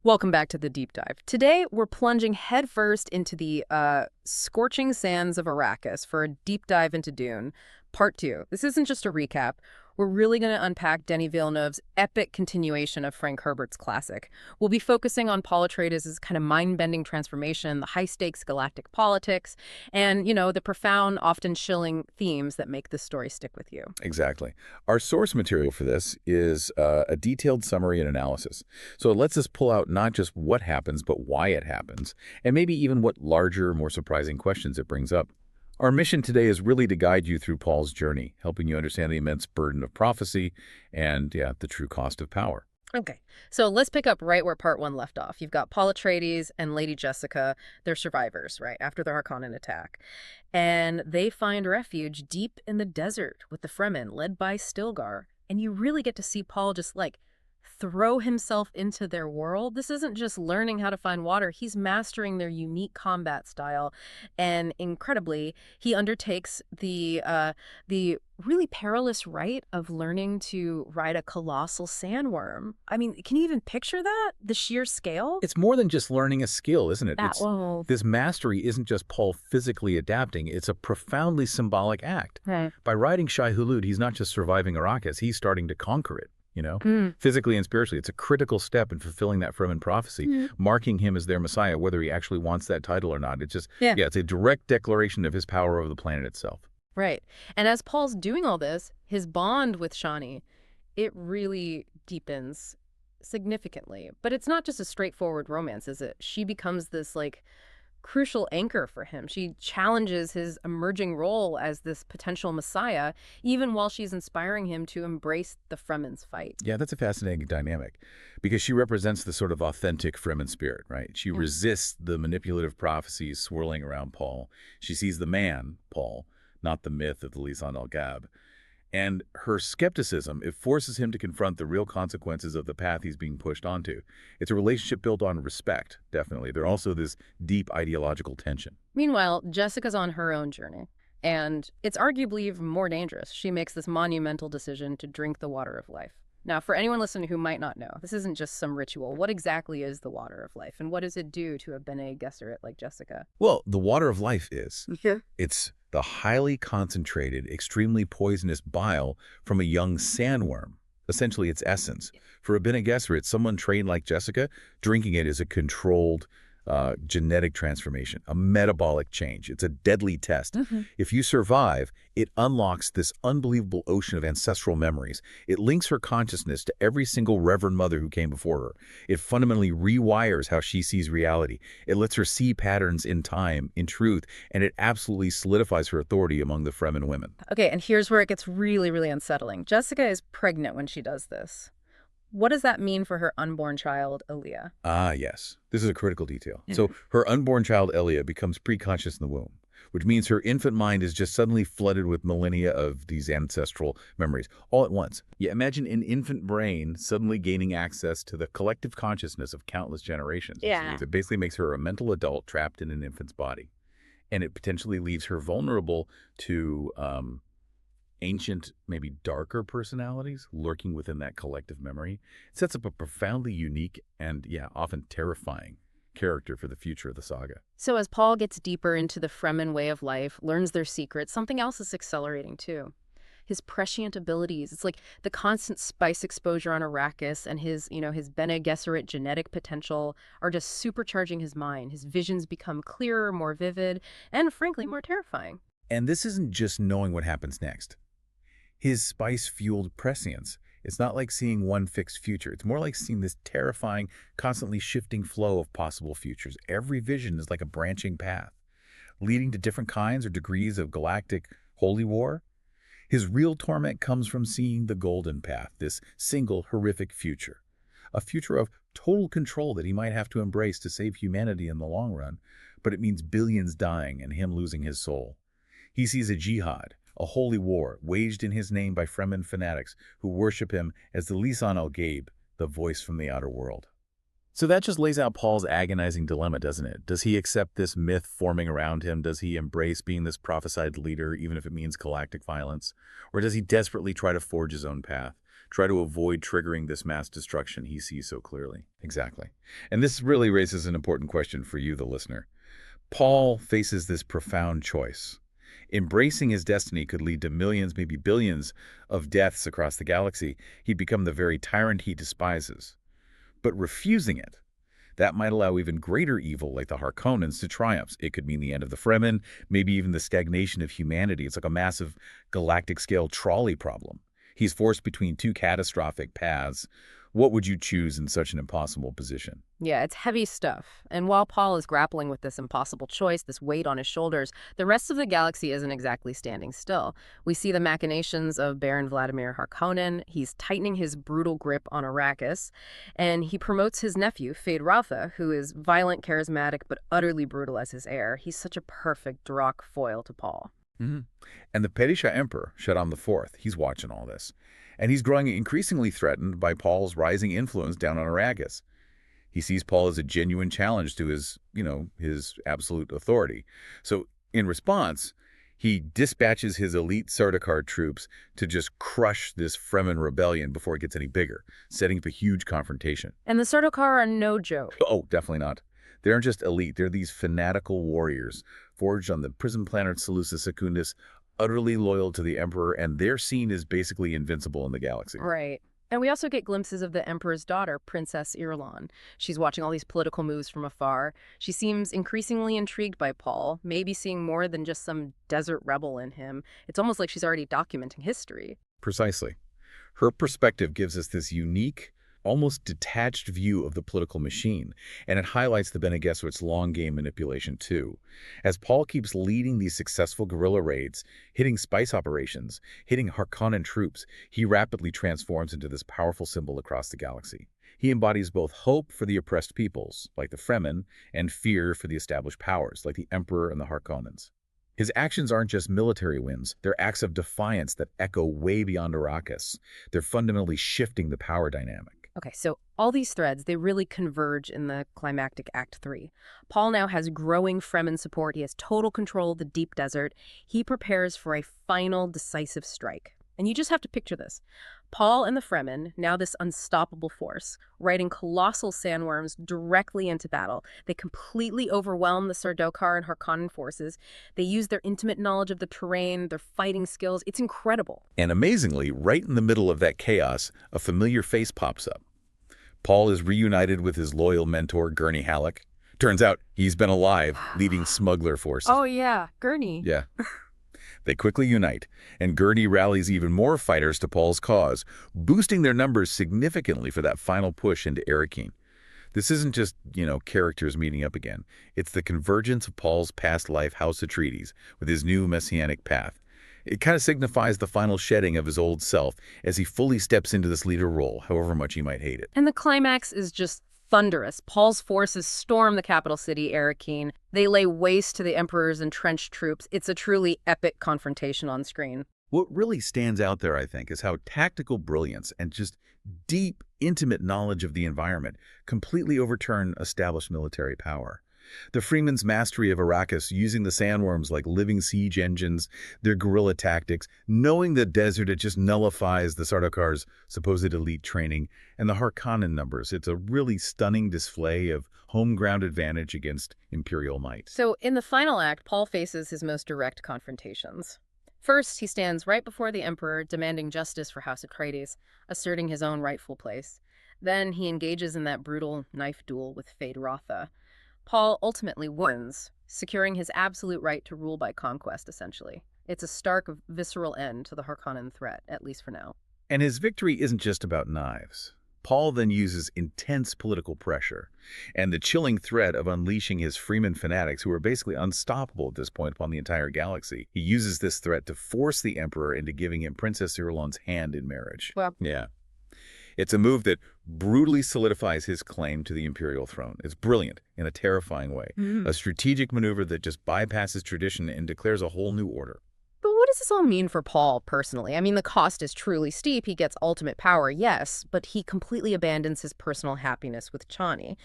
Welcome back to the deep dive. Today, we're plunging headfirst into the scorching sands of Arrakis for a deep dive into Dune, Part 2. This isn't just a recap. We're really going to unpack Denis Villeneuve's epic continuation of Frank Herbert's classic. We'll be focusing on Paul Atreides' kind of mind-bending transformation, the high-stakes galactic politics, and, the profound, often chilling themes that make this story stick with you. Exactly. Our source material for this is a detailed summary and analysis. So it lets us pull out not just what happens, but why it happens, and maybe even what larger, more surprising questions it brings up. Our mission today is really to guide you through Paul's journey, helping you understand the immense burden of prophecy and, the true cost of power. Okay, so let's pick up right where part one left off. You've got Paul Atreides and Lady Jessica. They're survivors, right, after the Harkonnen attack. And they find refuge deep in the desert with the Fremen, led by Stilgar. And you really get to see Paul just, throw himself into their world. This isn't just learning how to find water. He's mastering their unique combat style. And incredibly, he undertakes the really perilous rite of learning to ride a colossal sandworm. I mean, can you even picture that? The sheer scale? It's more than just learning a skill, isn't it? Whoa. This mastery isn't just Paul physically adapting, it's a profoundly symbolic act. Right. By riding Shai Hulud, he's not just surviving Arrakis, he's starting to conquer it. Physically and spiritually. It's a critical step in fulfilling that Fremen prophecy, marking him as their messiah, whether he actually wants that title or not. It's just, it's a direct declaration of his power over the planet itself. Right. And as Paul's doing all this, his bond with Chani, it really deepens significantly. But it's not just a straightforward romance, is it? She becomes this, crucial anchor for him. She challenges his emerging role as this potential messiah, even while she's inspiring him to embrace the Fremen's fight. Yeah, that's a fascinating dynamic because she represents the sort of authentic Fremen spirit, right? She resists the manipulative prophecies swirling around Paul. She sees the man, Paul, not the myth of the Lisan al Gaib. And her skepticism, it forces him to confront the real consequences of the path he's being pushed onto. It's a relationship built on respect, definitely. There's also this deep ideological tension. Meanwhile, Jessica's on her own journey, and it's arguably even more dangerous. She makes this monumental decision to drink the water of life. Now, for anyone listening who might not know, this isn't just some ritual. What exactly is the water of life, and what does it do to a Bene Gesserit like Jessica? Well, the water of life is. It's the highly concentrated, extremely poisonous bile from a young sandworm, essentially its essence. For a Bene Gesserit, someone trained like Jessica, drinking it is a controlled genetic transformation, a metabolic change. It's a deadly test. If you survive, it unlocks this unbelievable ocean of ancestral memories. It links her consciousness to every single Reverend Mother who came before her. It fundamentally rewires how she sees reality. It lets her see patterns in time, in truth, and it absolutely solidifies her authority among the Fremen women. Okay, and here's where it gets really, really unsettling. Jessica is pregnant when she does this. What does that mean for her unborn child, Elia? Ah, yes. This is a critical detail. So her unborn child, Elia, becomes preconscious in the womb, which means her infant mind is just suddenly flooded with millennia of these ancestral memories, all at once. Yeah, imagine an infant brain suddenly gaining access to the collective consciousness of countless generations. Yeah. It basically makes her a mental adult trapped in an infant's body. And it potentially leaves her vulnerable to ancient, maybe darker personalities lurking within that collective memory. It sets up a profoundly unique and, often terrifying character for the future of the saga. So as Paul gets deeper into the Fremen way of life, learns their secrets, something else is accelerating too. His prescient abilities. It's like the constant spice exposure on Arrakis and his Bene Gesserit genetic potential are just supercharging his mind. His visions become clearer, more vivid, and frankly, more terrifying. And this isn't just knowing what happens next. His spice-fueled prescience. It's not like seeing one fixed future. It's more like seeing this terrifying, constantly shifting flow of possible futures. Every vision is like a branching path, leading to different kinds or degrees of galactic holy war. His real torment comes from seeing the golden path, this single horrific future. A future of total control that he might have to embrace to save humanity in the long run, but it means billions dying and him losing his soul. He sees a jihad, a holy war, waged in his name by Fremen fanatics who worship him as the Lisan al Gaib, the voice from the outer world. So that just lays out Paul's agonizing dilemma, doesn't it? Does he accept this myth forming around him? Does he embrace being this prophesied leader, even if it means galactic violence? Or does he desperately try to forge his own path, try to avoid triggering this mass destruction he sees so clearly. Exactly. And this really raises an important question for you, the listener. Paul faces this profound choice. Embracing his destiny could lead to millions, maybe billions, of deaths across the galaxy. He'd become the very tyrant he despises. But refusing it, that might allow even greater evil like the Harkonnens to triumph. It could mean the end of the Fremen, maybe even the stagnation of humanity. It's like a massive galactic-scale trolley problem. He's forced between two catastrophic paths. What would you choose in such an impossible position? Yeah, it's heavy stuff. And while Paul is grappling with this impossible choice, this weight on his shoulders, the rest of the galaxy isn't exactly standing still. We see the machinations of Baron Vladimir Harkonnen. He's tightening his brutal grip on Arrakis, and he promotes his nephew, Feyd-Rautha, who is violent, charismatic, but utterly brutal as his heir. He's such a perfect Drak foil to Paul. Mm-hmm. And the Pedisha Emperor, Shaddam IV, he's watching all this. And he's growing increasingly threatened by Paul's rising influence down on Arrakis. He sees Paul as a genuine challenge to his, his absolute authority. So in response, he dispatches his elite Sardaukar troops to just crush this Fremen rebellion before it gets any bigger, setting up a huge confrontation. And the Sardaukar are no joke. Oh, definitely not. They aren't just elite. They're these fanatical warriors forged on the prison planet Seleucia Secundus, utterly loyal to the Emperor, and they're seen as basically invincible in the galaxy. Right. And we also get glimpses of the Emperor's daughter, Princess Irulan. She's watching all these political moves from afar. She seems increasingly intrigued by Paul, maybe seeing more than just some desert rebel in him. It's almost like she's already documenting history. Precisely. Her perspective gives us this unique, almost detached view of the political machine, and it highlights the Bene Gesserit's long-game manipulation too. As Paul keeps leading these successful guerrilla raids, hitting spice operations, hitting Harkonnen troops, he rapidly transforms into this powerful symbol across the galaxy. He embodies both hope for the oppressed peoples, like the Fremen, and fear for the established powers, like the Emperor and the Harkonnens. His actions aren't just military wins, they're acts of defiance that echo way beyond Arrakis. They're fundamentally shifting the power dynamic. Okay, so all these threads, they really converge in the climactic Act 3. Paul now has growing Fremen support. He has total control of the deep desert. He prepares for a final decisive strike. And you just have to picture this. Paul and the Fremen, now this unstoppable force, riding colossal sandworms directly into battle. They completely overwhelm the Sardaukar and Harkonnen forces. They use their intimate knowledge of the terrain, their fighting skills. It's incredible. And amazingly, right in the middle of that chaos, a familiar face pops up. Paul is reunited with his loyal mentor, Gurney Halleck. Turns out he's been alive, leading smuggler forces. Oh, yeah, Gurney. Yeah. They quickly unite, and Gurney rallies even more fighters to Paul's cause, boosting their numbers significantly for that final push into Arrakeen. This isn't just, characters meeting up again. It's the convergence of Paul's past life, House Atreides, with his new messianic path. It kind of signifies the final shedding of his old self as he fully steps into this leader role, however much he might hate it. And the climax is just thunderous. Paul's forces storm the capital city, Arrakeen. They lay waste to the Emperor's entrenched troops. It's a truly epic confrontation on screen. What really stands out there, I think, is how tactical brilliance and just deep, intimate knowledge of the environment completely overturn established military power. The Fremen's mastery of Arrakis, using the sandworms like living siege engines, their guerrilla tactics, knowing the desert, it just nullifies the Sardaukar's supposed elite training, and the Harkonnen numbers. It's a really stunning display of home ground advantage against Imperial might. So in the final act, Paul faces his most direct confrontations. First, he stands right before the Emperor, demanding justice for House Atreides, asserting his own rightful place. Then he engages in that brutal knife duel with Feyd-Rautha. Paul ultimately wins, securing his absolute right to rule by conquest, essentially. It's a stark, visceral end to the Harkonnen threat, at least for now. And his victory isn't just about knives. Paul then uses intense political pressure and the chilling threat of unleashing his Fremen fanatics, who are basically unstoppable at this point upon the entire galaxy. He uses this threat to force the Emperor into giving him Princess Irulan's hand in marriage. Well, yeah. It's a move that brutally solidifies his claim to the Imperial throne. It's brilliant in a terrifying way. A strategic maneuver that just bypasses tradition and declares a whole new order. but what does this all mean for Paul personally? I mean, the cost is truly steep. He gets ultimate power, yes, but he completely abandons his personal happiness with Chani.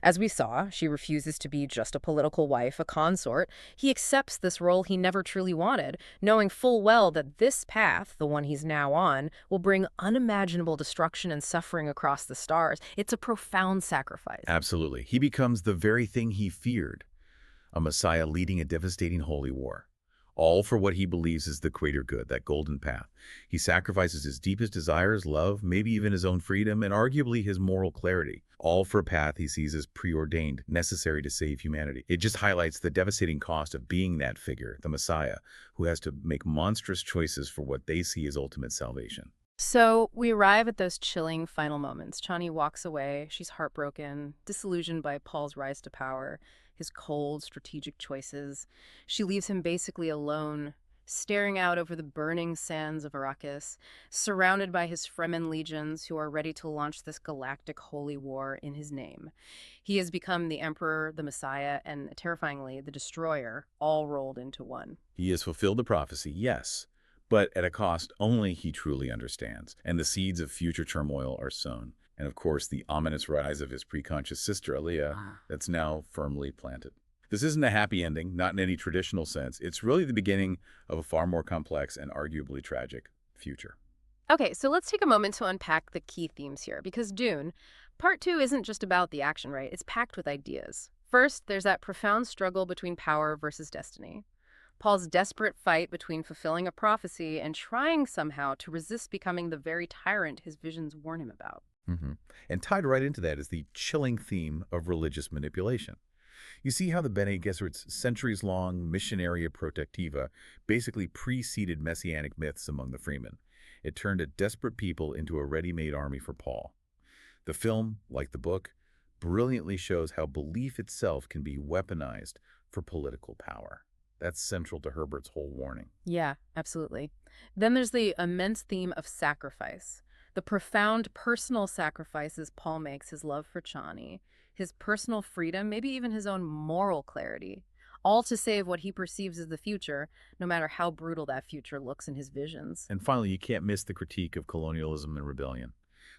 As we saw, she refuses to be just a political wife, a consort. He accepts this role he never truly wanted, knowing full well that this path, the one he's now on, will bring unimaginable destruction and suffering across the stars. It's a profound sacrifice. Absolutely. He becomes the very thing he feared, a messiah leading a devastating holy war. All for what he believes is the greater good, that golden path. He sacrifices his deepest desires, love, maybe even his own freedom, and arguably his moral clarity. All for a path he sees as preordained, necessary to save humanity. It just highlights the devastating cost of being that figure, the messiah, who has to make monstrous choices for what they see as ultimate salvation. So we arrive at those chilling final moments. Chani walks away. She's heartbroken, disillusioned by Paul's rise to power, his cold, strategic choices. She leaves him basically alone, staring out over the burning sands of Arrakis, surrounded by his Fremen legions who are ready to launch this galactic holy war in his name. He has become the Emperor, the Messiah, and terrifyingly, the Destroyer, all rolled into one. He has fulfilled the prophecy, yes, but at a cost only he truly understands, and the seeds of future turmoil are sown. And of course, the ominous rise of his preconscious sister, Aliyah, that's now firmly planted. This isn't a happy ending, not in any traditional sense. It's really the beginning of a far more complex and arguably tragic future. Okay, so let's take a moment to unpack the key themes here, because Dune, part two isn't just about the action, right? It's packed with ideas. First, there's that profound struggle between power versus destiny. Paul's desperate fight between fulfilling a prophecy and trying somehow to resist becoming the very tyrant his visions warn him about. And tied right into that is the chilling theme of religious manipulation. You see how the Bene Gesserit's centuries-long Missionaria Protectiva basically preceded messianic myths among the Fremen. It turned a desperate people into a ready-made army for Paul. The film, like the book, brilliantly shows how belief itself can be weaponized for political power. That's central to Herbert's whole warning. Yeah, absolutely. Then there's the immense theme of sacrifice. The profound personal sacrifices Paul makes, his love for Chani, his personal freedom, maybe even his own moral clarity, all to save what he perceives as the future, no matter how brutal that future looks in his visions. And finally, you can't miss the critique of colonialism and rebellion.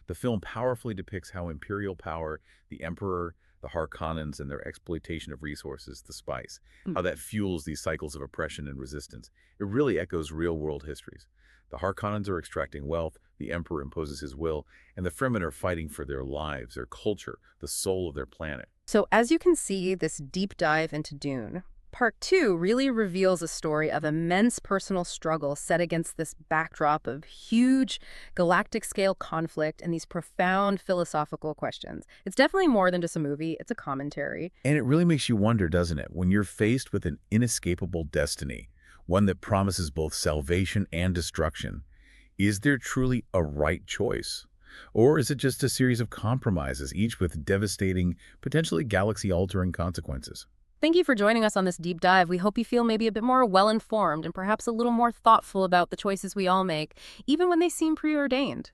The film powerfully depicts how imperial power, the Emperor, the Harkonnens, and their exploitation of resources, the spice, how that fuels these cycles of oppression and resistance. It really echoes real-world histories. The Harkonnens are extracting wealth, the Emperor imposes his will, and the Fremen are fighting for their lives, their culture, the soul of their planet. So as you can see, this deep dive into Dune, Part 2 really reveals a story of immense personal struggle set against this backdrop of huge galactic-scale conflict and these profound philosophical questions. It's definitely more than just a movie, it's a commentary. And it really makes you wonder, doesn't it, when you're faced with an inescapable destiny, one that promises both salvation and destruction, is there truly a right choice? Or is it just a series of compromises, each with devastating, potentially galaxy-altering consequences? Thank you for joining us on this deep dive. We hope you feel maybe a bit more well-informed and perhaps a little more thoughtful about the choices we all make, even when they seem preordained.